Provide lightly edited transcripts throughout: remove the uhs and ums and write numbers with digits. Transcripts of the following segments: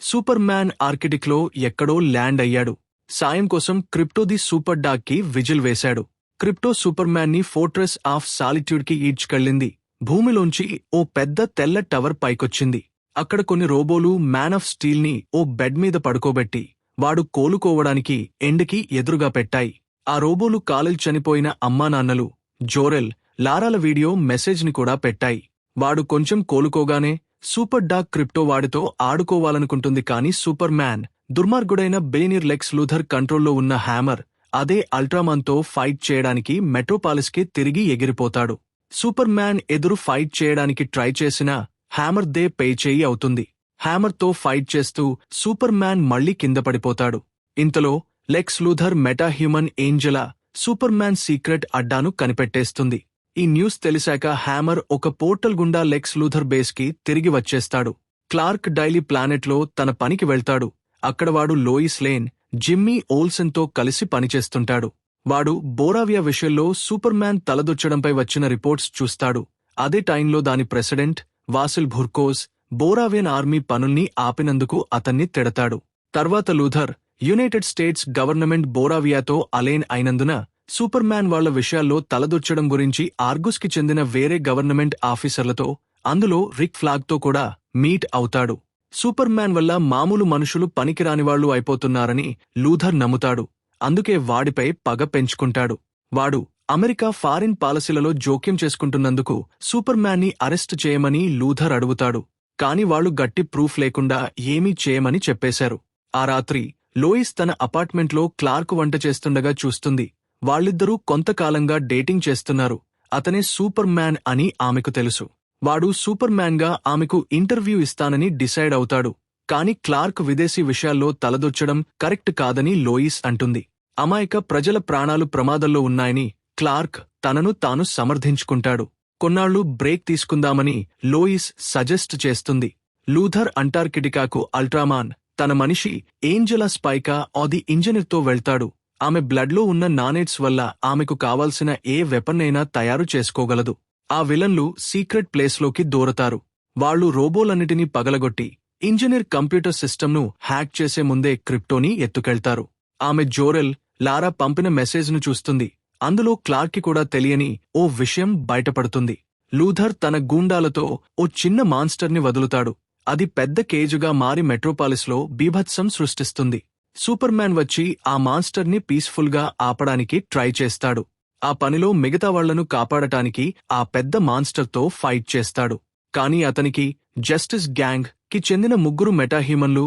Super man Arctic లో ఎక్కడో land అయ్యాడు. సాయం కోసం క్రిప్టో ది సూపర్ డాగ్ కి విజిల్ వేశాడు. క్రిప్టో సూపర్ మ్యాన్ ని ఫోర్ట్రెస్ ఆఫ్ సాలిట్యూడ్ కి ఈడ్చుకెళ్ళింది. భూమిలోంచి ఓ పెద్ద తెల్ల టవర్ పైకొచ్చింది. అక్కడ కొన్ని రోబోలు మ్యాన్ ఆఫ్ స్టీల్ ని ఓ బెడ్ మీద పడుకోబెట్టి వాడు కోలుకోవడానికి ఎండకి ఎదురుగా పెట్టాయి. ఆ రోబోలు కాలిల్ చనిపోయిన అమ్మానాన్నలు జోరెల్, లారాల వీడియో మెసేజ్ ని కూడా పెట్టాయి. వాడు కొంచెం కోలుకోగానే సూపర్ డాగ్ క్రిప్టో వాడితో ఆడుకోవాలనుకుంటుంది. కాని సూపర్ మ్యాన్ దుర్మార్గుడైన బిలియనీర్ లెక్స్ లూథర్ కంట్రోల్లో ఉన్న హ్యామర్ అదే అల్ట్రామాన్ తో ఫైట్ చేయడానికి మెట్రోపాలిస్ కి తిరిగి ఎగిరిపోతాడు. సూపర్ మ్యాన్ ఎదురు ఫైట్ చేయడానికి ట్రై చేసినా హ్యామర్ దే పే చేయి అవుతుంది. హ్యామర్ తో ఫైట్ చేస్తూ సూపర్ మ్యాన్ మళ్లీ కింద పడిపోతాడు. ఇంతలో Lex Luthor metahuman Angela Superman secret అడ్డాను కనిపెట్టేస్తుంది. ఈ న్యూస్ తెలిసాక హ్యామర్ ఒక పోర్టల్ గుండా లెక్స్ లూథర్ బేస్ కి తిరిగి వచ్చేస్తాడు. క్లార్క్ డైలీ ప్లానెట్ లో తన పనికి వెళ్తాడు. అక్కడ వాడు లోయిస్ లేన్, జిమ్మీ ఓల్సెన్ తో కలిసి పనిచేస్తుంటాడు. వాడు బోరావియా విషయంలో సూపర్ మ్యాన్ తలదొచ్చడంపై వచ్చిన రిపోర్ట్స్ చూస్తాడు. అదే టైంలో దాని ప్రెసిడెంట్ వాసిల్ భుర్కోజ్ బోరావియన్ ఆర్మీ పనుల్ని ఆపినందుకు అతన్ని తిడతాడు. తర్వాత లూథర్ యునైటెడ్ స్టేట్స్ గవర్నమెంట్ బోరావియాతో అలైన్ అయినందున సూపర్ మ్యాన్ వాళ్ల విషయాల్లో తలదొచ్చడం గురించి ఆర్గుస్ కి చెందిన వేరే గవర్నమెంట్ ఆఫీసర్లతో, అందులో రిక్ ఫ్లాగ్ తో కూడా మీట్ అవుతాడు. సూపర్ మ్యాన్ వల్ల మామూలు మనుషులు పనికిరానివాళ్లు అయిపోతున్నారని లూథర్ నమ్ముతాడు. అందుకే వాడిపై పగ పెంచుకుంటాడు. వాడు అమెరికా ఫారిన్ పాలసీలలో జోక్యం చేసుకుంటున్నందుకు సూపర్ మ్యాన్ ని అరెస్ట్ చేయమని లూథర్ అడుగుతాడు. కాని వాళ్లు గట్టి ప్రూఫ్ లేకుండా ఏమీ చేయమని చెప్పేశారు. ఆ రాత్రి లోయిస్ తన అపార్ట్మెంట్లో క్లార్క్ వంట చేస్తుండగా చూస్తుంది. వాళ్ళిద్దరూ కొంతకాలంగా డేటింగ్ చేస్తున్నారు. అతనే సూపర్ మ్యాన్ అని ఆమెకు తెలుసు. వాడు సూపర్ మ్యాన్ గా ఆమెకు ఇంటర్వ్యూ ఇస్తానని డిసైడ్ అవుతాడు. కాని క్లార్క్ విదేశీ విషయాల్లో తలదొచ్చడం కరెక్ట్ కాదని లోయిస్ అంటుంది. అమాయక ప్రజల ప్రాణాలు ప్రమాదంలో ఉన్నాయని క్లార్క్ తనను తాను సమర్థించుకుంటాడు. కొన్నాళ్లు బ్రేక్ తీసుకుందామని లోయిస్ సజెస్ట్ చేస్తుంది. లూథర్ అంటార్కిటికాకు అల్ట్రామాన్ తన మనిషి ఏంజెలా స్పైకా ఆది ఇంజనీర్తో వెళ్తాడు. ఆమె బ్లడ్లో ఉన్న నానెట్స్ వల్ల ఆమెకు కావాల్సిన ఏ వెపన్నైనా తయారు చేసుకోగలదు. ఆ విలన్లు సీక్రెట్ ప్లేస్లోకి దూరతారు. వాళ్లు రోబోలన్నిటినీ పగలగొట్టి ఇంజనీర్ కంప్యూటర్ సిస్టమ్ను హ్యాక్ చేసే ముందే క్రిప్టోని ఎత్తుకెళ్తారు. ఆమె జోరెల్, లారా పంపిన మెసేజ్ను చూస్తుంది. అందులో క్లార్క్కి కూడా తెలియని ఓ విషయం బయటపడుతుంది. లూథర్ తన గూండాలతో ఓ చిన్న మాన్స్టర్ని వదులుతాడు. అది పెద్ద కేజుగా మారి మెట్రోపాలిస్లో బీభత్సం సృష్టిస్తుంది. సూపర్ మ్యాన్ వచ్చి ఆ మాన్స్టర్ని పీస్ఫుల్ గా ఆపడానికి ట్రై చేస్తాడు. ఆ పనిలో మిగతా వాళ్లను కాపాడటానికి ఆ పెద్ద మాన్స్టర్తో ఫైట్ చేస్తాడు. కాని అతనికి జస్టిస్ గ్యాంగ్ కి చెందిన ముగ్గురు మెటాహ్యూమన్లు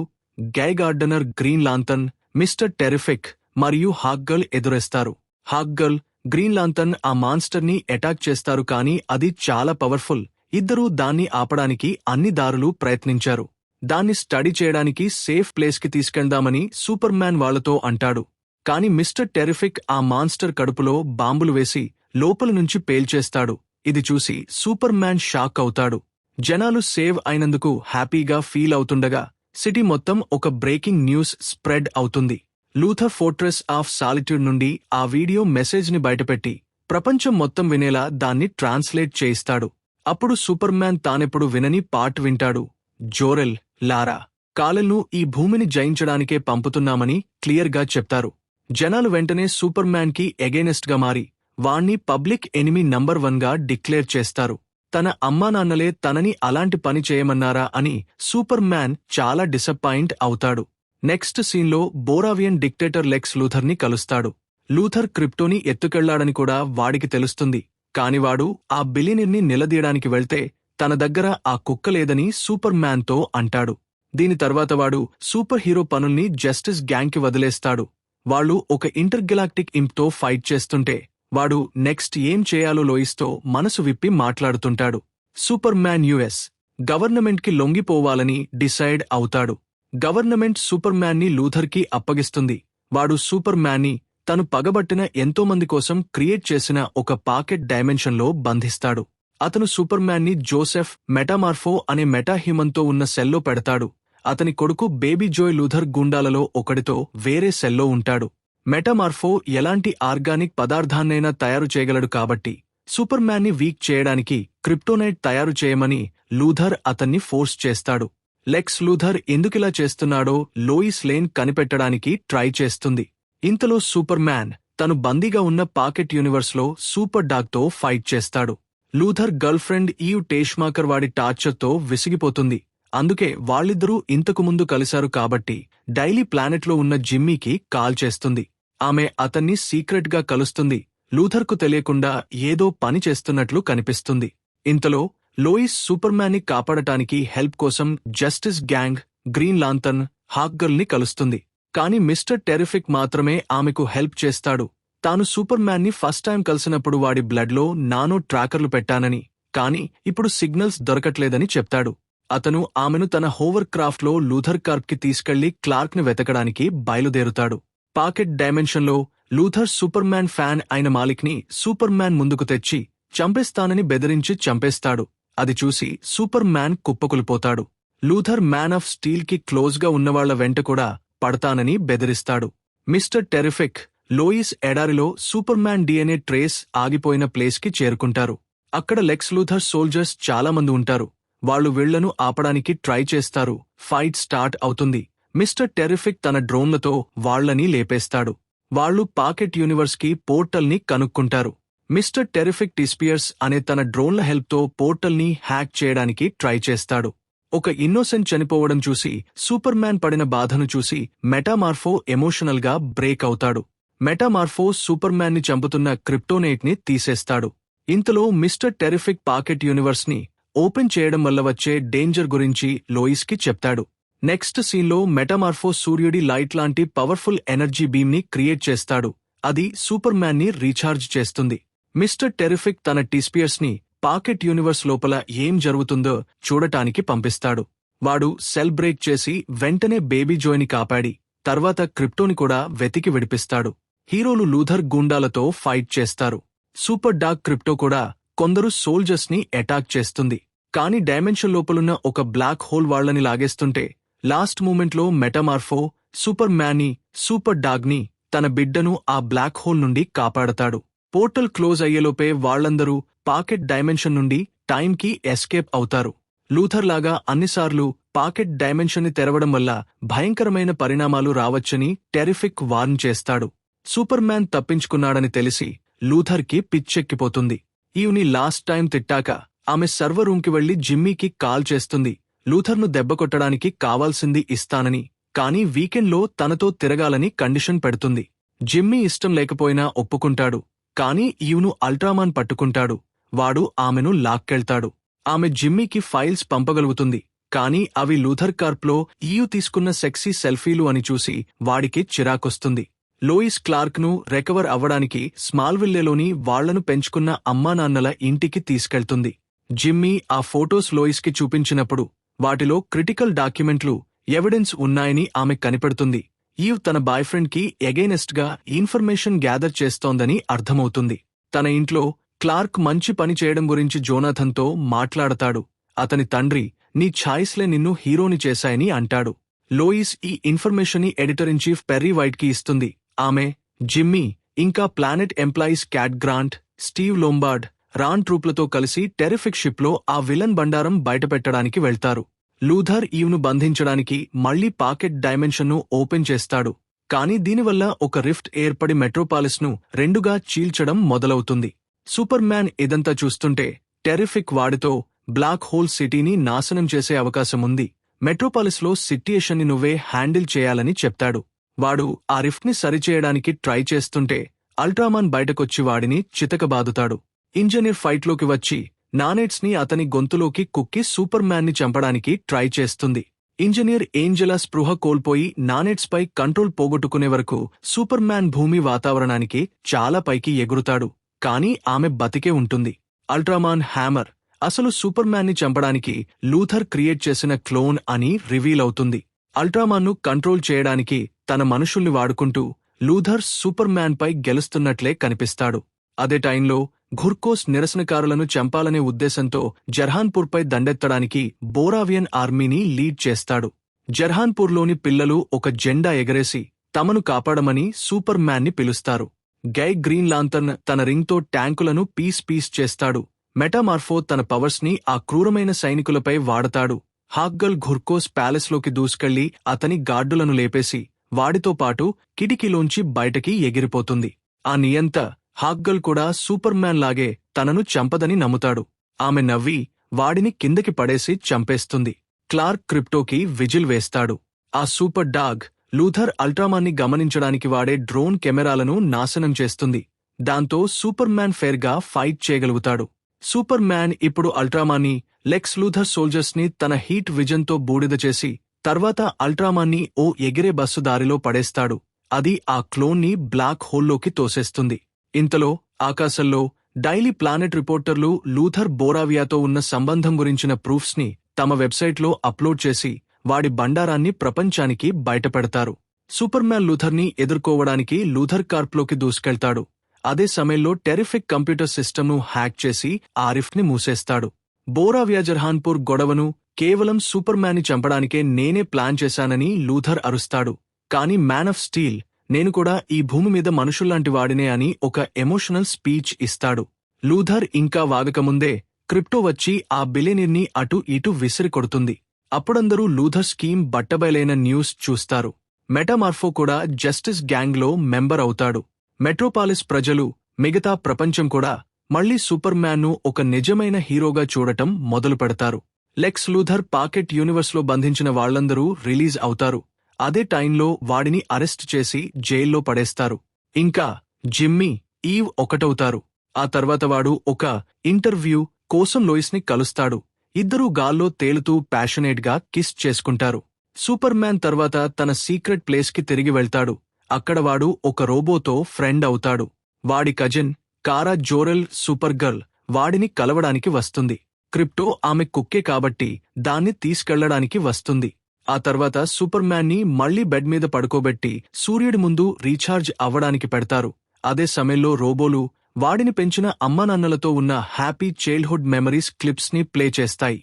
గై గార్డనర్, గ్రీన్ లాంతర్న్, మిస్టర్ టెరిఫిక్ మరియు హాక్గర్ల్ ఎదురేస్తారు. హాక్గర్ల్, గ్రీన్ లాంతర్న్ ఆ మాన్స్టర్ని అటాక్ చేస్తారు. కాని అది చాలా పవర్ఫుల్. ఇద్దరూ దాన్ని ఆపడానికి అన్ని దారులు ప్రయత్నించారు. దాన్ని స్టడీ చేయడానికి సేఫ్ ప్లేస్ కి తీసుకెళ్దామని సూపర్ మ్యాన్ వాళ్లతో అంటాడు. కాని మిస్టర్ టెరిఫిక్ ఆ మాన్స్టర్ కడుపులో బాంబులు వేసి లోపల నుంచి పేల్చేస్తాడు. ఇది చూసి సూపర్ మ్యాన్ షాక్ అవుతాడు. జనాలు సేవ్ అయినందుకు హ్యాపీగా ఫీల్ అవుతుండగా సిటీ మొత్తం ఒక బ్రేకింగ్ న్యూస్ స్ప్రెడ్ అవుతుంది. లూథర్ ఫోర్ట్రెస్ ఆఫ్ సాలిట్యూడ్ నుండి ఆ వీడియో మెసేజ్ ని బయటపెట్టి ప్రపంచం మొత్తం వినేలా దాన్ని ట్రాన్స్లేట్ చేయిస్తాడు. అప్పుడు సూపర్ మ్యాన్ తానెప్పుడు వినని పార్ట్ వింటాడు. జోరెల్, లారా, కాలెల్ను ఈ భూమిని జయించడానికే పంపుతున్నామని క్లియర్గా చెప్తారు. జనాలు వెంటనే సూపర్ మ్యాన్ కి ఎగైనెస్ట్ గా మారి వాణ్ణి పబ్లిక్ ఎనిమీ నంబర్ 1 గా డిక్లేర్ చేస్తారు. తన అమ్మానాన్నలే తనని అలాంటి పని చేయమన్నారా అని సూపర్ మ్యాన్ చాలా డిసప్పాయింట్ అవుతాడు. నెక్స్ట్ సీన్లో బోరావియన్ డిక్టేటర్ లెక్స్ లూథర్ ని కలుస్తాడు. లూథర్ క్రిప్టోని ఎత్తుకెళ్లాడని కూడా వాడికి తెలుస్తుంది. కానివాడు ఆ బిలియనీర్ని నిలదీయడానికి వెళ్తే తన దగ్గర ఆ కుక్క లేదని సూపర్ మ్యాన్ తో అంటాడు. దీని తర్వాత వాడు సూపర్ హీరో పనుల్ని జస్టిస్ గ్యాంగ్ కి వదిలేస్తాడు. వాళ్లు ఒక ఇంటర్గెలాక్టిక్ ఇంప్తో ఫైట్ చేస్తుంటే వాడు నెక్స్ట్ ఏం చేయాలో లోయిస్తో మనసు విప్పి మాట్లాడుతుంటాడు. సూపర్ మ్యాన్ యుఎస్ గవర్నమెంట్ కి లొంగిపోవాలని డిసైడ్ అవుతాడు. గవర్నమెంట్ సూపర్ మ్యాన్ ని లూథర్ కి అప్పగిస్తుంది. వాడు సూపర్ మ్యాన్ ని తను పగబట్టిన ఎంతోమంది కోసం క్రియేట్ చేసిన ఒక పాకెట్ డైమెన్షన్లో బంధిస్తాడు. అతను సూపర్ మ్యాన్ ని జోసెఫ్ మెటామార్ఫో అనే మెటాహ్యూమన్తో ఉన్న సెల్లో పెడతాడు. అతని కొడుకు బేబీ జోయ్ లూథర్ గుండాలలో ఒకడితో వేరే సెల్లో ఉంటాడు. మెటామార్ఫో ఎలాంటి ఆర్గానిక్ పదార్థాన్నైనా తయారు చేయగలడు. కాబట్టి సూపర్ మ్యాన్ ని వీక్ చేయడానికి క్రిప్టోనైట్ తయారు చేయమని లూథర్ అతన్ని ఫోర్స్ చేస్తాడు. లెక్స్ లూథర్ ఎందుకిలా చేస్తున్నాడో లోయిస్ లేన్ కనిపెట్టడానికి ట్రై చేస్తుంది. ఇంతలో సూపర్ మ్యాన్ తను బందీగా ఉన్న పాకెట్ యూనివర్స్లో సూపర్ డాగ్తో ఫైట్ చేస్తాడు. లూథర్ గర్ల్ ఫ్రెండ్ ఈవ్ టేష్మాకర్ వాడి టార్చర్తో విసిగిపోతుంది. అందుకే వాళ్ళిద్దరూ ఇంతకుముందు కలిశారు కాబట్టి డైలీ ప్లానెట్లో ఉన్న జిమ్మీకి కాల్ చేస్తుంది. ఆమె అతన్ని సీక్రెట్గా కలుస్తుంది. లూథర్కు తెలియకుండా ఏదో పని చేస్తున్నట్లు కనిపిస్తుంది. ఇంతలో లోయిస్ సూపర్ మ్యాన్ ని కాపాడటానికి హెల్ప్ కోసం జస్టిస్ గ్యాంగ్, గ్రీన్ లాంతర్న్, హాక్గర్ల్ ని కలుస్తుంది. కాని మిస్టర్ టెరిఫిక్ మాత్రమే ఆమెకు హెల్ప్ చేస్తాడు. తాను సూపర్ మ్యాన్ ని ఫస్ట్ టైం కలిసినప్పుడు వాడి బ్లడ్ లో నానో ట్రాకర్లు పెట్టానని, కాని ఇప్పుడు సిగ్నల్స్ దొరకట్లేదని చెప్తాడు. అతను ఆమెను తన హోవర్ క్రాఫ్ట్ లో లూథర్ కార్ప్ కి తీసుకెళ్లి క్లార్క్ ని వెతకడానికి బయలుదేరుతాడు. పాకెట్ డైమెన్షన్లో లూథర్ సూపర్ మ్యాన్ ఫ్యాన్ అయిన మాలిక్ ని సూపర్ మ్యాన్ ముందుకు తెచ్చి చంపేస్తానని బెదిరించి చంపేస్తాడు. అది చూసి సూపర్ మ్యాన్ కుప్పకులిపోతాడు. లూథర్ మ్యాన్ ఆఫ్ స్టీల్ కి క్లోజ్ గా ఉన్నవాళ్ల వెంట కూడా పడతానని బెదిరిస్తాడు. మిస్టర్ టెరిఫిక్, లోయిస్ ఎడారిలో సూపర్ మ్యాన్ డిఎన్ఏ ట్రేస్ ఆగిపోయిన ప్లేస్ కి చేరుకుంటారు. అక్కడ లెక్స్ లూథర్ సోల్జర్స్ చాలా మంది ఉంటారు. వాళ్లు వీళ్లను ఆపడానికి ట్రై చేస్తారు. ఫైట్ స్టార్ట్ అవుతుంది. మిస్టర్ టెరిఫిక్ తన డ్రోన్లతో వాళ్లని లేపేస్తాడు. వాళ్లు పాకెట్ యూనివర్స్ కి పోర్టల్ ని కనుక్కుంటారు. మిస్టర్ టెరిఫిక్ టిస్పియర్స్ అనే తన డ్రోన్ల హెల్ప్ తో పోర్టల్ ని హ్యాక్ చేయడానికి ట్రై చేస్తాడు. ఒక ఇన్నోసెంట్ చనిపోవడం చూసి సూపర్ మ్యాన్ పడిన బాధను చూసి మెటామార్ఫో ఎమోషనల్ గా బ్రేక్ అవుతాడు. మెటామార్ఫో సూపర్ మ్యాన్ ని చంపుతున్న క్రిప్టోనైట్ ని తీసేస్తాడు. ఇంతలో మిస్టర్ టెరిఫిక్ పాకెట్ యూనివర్స్ ని ఓపెన్ చేయడం వల్ల వచ్చే డేంజర్ గురించి లోయిస్ కి చెప్తాడు. నెక్స్ట్ సీన్లో మెటామార్ఫో సూర్యుడి లైట్ లాంటి పవర్ఫుల్ ఎనర్జీ బీమ్ ని క్రియేట్ చేస్తాడు. అది సూపర్ మ్యాన్ ని రీఛార్జ్ చేస్తుంది. మిస్టర్ టెరిఫిక్ తన టిస్పియర్స్ ని పాకెట్ యూనివర్స్ లోపల ఏం జరుగుతుందో చూడటానికి పంపిస్తాడు. వాడు సెల్ బ్రేక్ చేసి వెంటనే బేబీ జోయ్ని కాపాడి తర్వాత క్రిప్టోని కూడా వెతికి విడిపిస్తాడు. హీరోలు లూథర్ గూండాలతో ఫైట్ చేస్తారు. సూపర్ డాగ్ క్రిప్టో కూడా కొందరు సోల్జర్స్ ని అటాక్ చేస్తుంది. కాని డైమెన్షన్ లోపలున్న ఒక బ్లాక్ హోల్ వాళ్లని లాగేస్తుంటే లాస్ట్ మూమెంట్లో మెటామార్ఫో సూపర్ మ్యాన్ ని, సూపర్ డాగ్ ని, తన బిడ్డను ఆ బ్లాక్ హోల్ నుండి కాపాడతాడు. పోర్టల్ క్లోజ్ అయ్యేలోపే వాళ్లందరూ పాకెట్ డైమెన్షన్ నుండి టైంకి ఎస్కేప్ అవుతారు. లూథర్ లాగా అన్నిసార్లు పాకెట్ డైమెన్షన్ ని తెరవడం వల్ల భయంకరమైన పరిణామాలు రావచ్చని టెరిఫిక్ వార్న్ చేస్తాడు. సూపర్ మ్యాన్ తప్పించుకున్నాడని తెలిసి లూథర్ కి పిచ్చెక్కిపోతుంది. ఈవ్ని లాస్ట్ టైం తిట్టాక ఆమె సర్వర్ రూమ్ కి వెళ్లి జిమ్మీకి కాల్ చేస్తుంది. లూథర్ను దెబ్బకొట్టడానికి కావాల్సింది ఇస్తానని, కానీ వీకెండ్లో తనతో తిరగాలని కండిషన్ పెడుతుంది. జిమ్మీ ఇష్టం లేకపోయినా ఒప్పుకుంటాడు. కానీ ఈవ్ను అల్ట్రామాన్ పట్టుకుంటాడు. వాడు ఆమెను లాక్కెళ్తాడు. ఆమె జిమ్మీకి ఫైల్స్ పంపగలుగుతుంది. కానీ అవి లూథర్ కార్ప్లో ఈవ్ తీసుకున్న సెక్సీ సెల్ఫీలు అని చూసి వాడికి చిరాకొస్తుంది. లోయిస్ క్లార్క్ ను రికవర్ అవ్వడానికి స్మాల్విల్లేలోని వాళ్లను పెంచుకున్న అమ్మానాన్నల ఇంటికి తీసుకెళ్తుంది. జిమ్మీ ఆ ఫోటోస్ లోయిస్ కి చూపించినప్పుడు వాటిలో క్రిటికల్ డాక్యుమెంట్లు, ఎవిడెన్స్ ఉన్నాయని ఆమె కనిపెడుతుంది. ఈవ్ తన బాయ్ ఫ్రెండ్ కి ఎగైనెస్ట్ గా ఇన్ఫర్మేషన్ గ్యాదర్ చేస్తోందని అర్థమవుతుంది. తన ఇంట్లో క్లార్క్ మంచి పని చేయడం గురించి జోనాథన్తో మాట్లాడతాడు. అతని తండ్రి, నీ ఛాయిస్లే నిన్ను హీరోని చేశాయని అంటాడు. లోయిస్ ఈ ఇన్ఫర్మేషన్ ని editor in chief Perry White కి ఇస్తుంది. ఆమె, జిమ్మీ ఇంకా Planet employees Cat Grant, Steve Lombard, Ron ట్రూప్లతో కలిసి టెరిఫిక్ షిప్ లో ఆ విలన్ బండారం బయటపెట్టడానికి వెళ్తారు. లూథర్ ఈవ్ను బంధించడానికి మళ్లీ పాకెట్ డైమెన్షన్ ను ఓపెన్ చేస్తాడు. కానీ దీనివల్ల ఒక రిఫ్ట్ ఏర్పడి మెట్రోపాలిస్ ను రెండుగా చీల్చడం మొదలవుతుంది. సూపర్ మ్యాన్ ఇదంతా చూస్తుంటే టెరిఫిక్ వాడితో బ్లాక్ హోల్ సిటీని నాశనం చేసే అవకాశముంది. మెట్రోపాలిస్ లో సిట్యుయేషన్ ని నువ్వే హ్యాండిల్ చేయాలని చెప్తాడు. వాడు ఆ రిఫ్ట్ ని సరిచేయడానికి ట్రై చేస్తుంటే అల్ట్రామాన్ బయటకొచ్చి వాడిని చితకబాదుతాడు. ఇంజనీర్ ఫైట్లోకి వచ్చి నానెట్స్ ని అతని గొంతులోకి కుక్కి సూపర్ మ్యాన్ ని చంపడానికి ట్రై చేస్తుంది. ఇంజనీర్ ఏంజెలా స్పృహ కోల్పోయి నానెట్స్ పై కంట్రోల్ పోగొట్టుకునే వరకు సూపర్ మ్యాన్ భూమి వాతావరణానికి చాలా పైకి ఎగురుతాడు. కానీ ఆమె బతికే ఉంటుంది. అల్ట్రామాన్ హ్యామర్ అసలు సూపర్ మ్యాన్ ని చంపడానికి లూథర్ క్రియేట్ చేసిన క్లోన్ అని రివీల్ అవుతుంది. అల్ట్రామాన్ ను కంట్రోల్ చేయడానికి తన మనుషుల్ని వాడుకుంటూ లూథర్ సూపర్ మ్యాన్ పై గెలుస్తున్నట్లే కనిపిస్తాడు. అదే టైంలో ఘుర్కోస్ నిరసనకారులను చంపాలనే ఉద్దేశంతో జర్హాన్పూర్పై దండెత్తడానికి బోరావియన్ ఆర్మీని లీడ్ చేస్తాడు. జర్హాన్పూర్లోని పిల్లలు ఒక జెండా ఎగరేసి తమను కాపాడమని సూపర్ మ్యాన్ ని పిలుస్తారు. గై గ్రీన్ లాంతర్న్ తన రింగ్తో ట్యాంకులను పీస్ చేస్తాడు. మెటామార్ఫో తన పవర్స్ ని ఆ క్రూరమైన సైనికులపై వాడతాడు. హాగ్గల్ ఘుర్కోస్ ప్యాలెస్లోకి దూసుకెళ్లి అతని గార్డులను లేపేసి వాడితో పాటు కిటికీలోంచి బయటకి ఎగిరిపోతుంది. ఆ నియంత హాగ్గల్ కూడా సూపర్ మ్యాన్ లాగే తనను చంపదని నమ్ముతాడు. ఆమె నవ్వి వాడిని కిందకి పడేసి చంపేస్తుంది. క్లార్క్ క్రిప్టోకి విజిల్ వేస్తాడు. ఆ సూపర్ డాగ్ లూథర్ అల్ట్రామాన్ని గమనించడానికి వాడే డ్రోన్ కెమెరాలను నాశనం చేస్తుంది. దాంతో సూపర్ మ్యాన్ ఫెయిర్గా ఫైట్ చేయగలుగుతాడు. సూపర్ మ్యాన్ ఇప్పుడు అల్ట్రామాన్ని, లెక్స్ లూథర్ సోల్జర్స్ ని తన హీట్ విజన్తో బూడిద చేసి తర్వాత అల్ట్రామాన్ని ఓ ఎగిరే బస్సు దారిలో పడేస్తాడు. అది ఆ క్లోన్ని బ్లాక్ హోల్లోకి తోసేస్తుంది. ఇంతలో ఆకాశంలో డైలీ ప్లానెట్ రిపోర్టర్లు లూథర్ బోరావియాతో ఉన్న సంబంధం గురించిన ప్రూఫ్స్ ని తమ వెబ్సైట్లో అప్లోడ్ చేసి వాడి బండారాన్ని ప్రపంచానికి బయటపెడతారు. సూపర్ మ్యాన్ లూథర్ని ఎదుర్కోవడానికి లూథర్ కార్ప్లోకి దూసుకెళ్తాడు. అదే సమయంలో టెరిఫిక్ కంప్యూటర్ సిస్టమ్ను హ్యాక్ చేసి ఆ రిఫ్ట్ని మూసేస్తాడు. బోరావియా జర్హాన్పూర్ గొడవను కేవలం సూపర్ మ్యాన్ని చంపడానికే నేనే ప్లాన్ చేశానని లూథర్ అరుస్తాడు. కాని మ్యాన్ ఆఫ్ స్టీల్ నేను కూడా ఈ భూమి మీద మనుషుల్లాంటి వాడినే అని ఒక ఎమోషనల్ స్పీచ్ ఇస్తాడు. లూథర్ ఇంకా వాగకముందే క్రిప్టో వచ్చి ఆ బిలియనీర్ని అటు ఇటు విసిరి కొడుతుంది. అప్పుడందరూ లూథర్ స్కీమ్ బట్టబయలైన న్యూస్ చూస్తారు. మెటామార్ఫో కూడా జస్టిస్ గ్యాంగ్లో మెంబర్ అవుతాడు. మెట్రోపాలిస్ ప్రజలు, మిగతా ప్రపంచం కూడా మళ్లీ సూపర్ మ్యాన్ను ఒక నిజమైన హీరోగా చూడటం మొదలు పెడతారు. లెక్స్ లూథర్ పాకెట్ యూనివర్స్లో బంధించిన వాళ్లందరూ రిలీజ్ అవుతారు. అదే టైంలో వాడిని అరెస్ట్ చేసి జైల్లో పడేస్తారు. ఇంకా జిమ్మీ, ఈవ్ ఒకటవుతారు. ఆ తర్వాత వాడు ఒక ఇంటర్వ్యూ కోసం లోయిస్ ని కలుస్తాడు. ఇద్దరూ గాల్లో తేలుతూ ప్యాషనేట్గా కిస్ చేసుకుంటారు. సూపర్ మ్యాన్ తర్వాత తన సీక్రెట్ ప్లేస్కి తిరిగి వెళ్తాడు. అక్కడ వాడు ఒక రోబోతో ఫ్రెండ్ అవుతాడు. వాడి కజిన్ కారా జోరెల్ సూపర్ గర్ల్ వాడిని కలవడానికి వస్తుంది. క్రిప్టో ఆమె కుక్కే కాబట్టి దాన్ని తీసుకెళ్లడానికి వస్తుంది. ఆ తర్వాత సూపర్ మ్యాన్ ని మళ్లీ బెడ్ మీద పడుకోబెట్టి సూర్యుడి ముందు రీఛార్జ్ అవ్వడానికి పెడతారు. అదే సమయంలో రోబోలు వాడిని పెంచిన అమ్మానాన్నలతో ఉన్న హ్యాపీ చైల్డ్హుడ్ మెమరీస్ క్లిప్స్ ని ప్లే చేస్తాయి.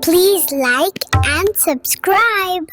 Please like and subscribe.